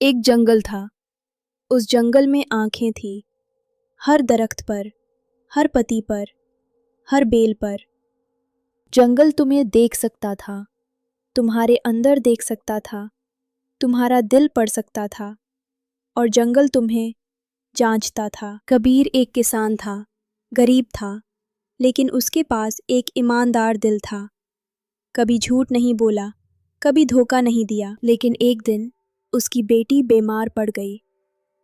एक जंगल था। उस जंगल में आंखें थी, हर दरख्त पर, हर पत्ती पर, हर बेल पर। जंगल तुम्हें देख सकता था, तुम्हारे अंदर देख सकता था, तुम्हारा दिल पढ़ सकता था, और जंगल तुम्हें जांचता था। कबीर एक किसान था, गरीब था, लेकिन उसके पास एक ईमानदार दिल था। कभी झूठ नहीं बोला, कभी धोखा नहीं दिया। लेकिन एक दिन उसकी बेटी बीमार पड़ गई,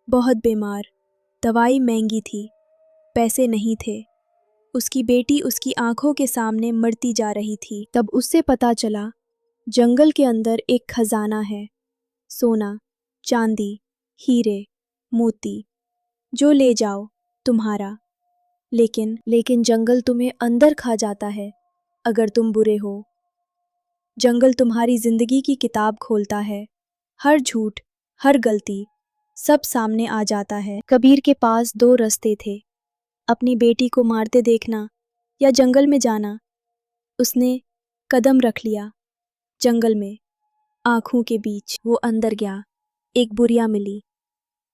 बहुत बीमार। दवाई महंगी थी, पैसे नहीं थे। उसकी बेटी उसकी आंखों के सामने मरती जा रही थी। तब उससे पता चला, जंगल के अंदर एक खजाना है, सोना, चांदी, हीरे, मोती। जो ले जाओ, तुम्हारा। लेकिन जंगल तुम्हें अंदर खा जाता है अगर तुम बुरे हो। जंगल तुम्हारी जिंदगी की किताब खोलता है, हर झूठ, हर गलती, सब सामने आ जाता है। कबीर के पास दो रास्ते थे, अपनी बेटी को मारते देखना या जंगल में जाना। उसने कदम रख लिया जंगल में। आंखों के बीच वो अंदर गया। एक बुढ़िया मिली,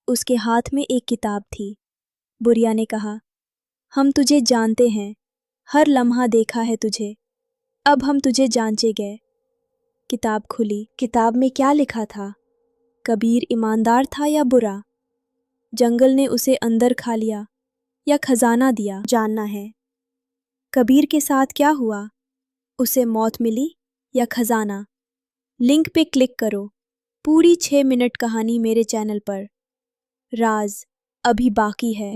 उसके हाथ में एक किताब थी। बुढ़िया ने कहा, हम तुझे जानते हैं, हर लम्हा देखा है तुझे, अब हम तुझे जांचे गए। किताब खुली। किताब में क्या लिखा था? कबीर ईमानदार था या बुरा? जंगल ने उसे अंदर खा लिया या खजाना दिया? जानना है कबीर के साथ क्या हुआ। उसे मौत मिली या खजाना? लिंक पे क्लिक करो। पूरी 6 मिनट कहानी मेरे चैनल पर। राज अभी बाकी है।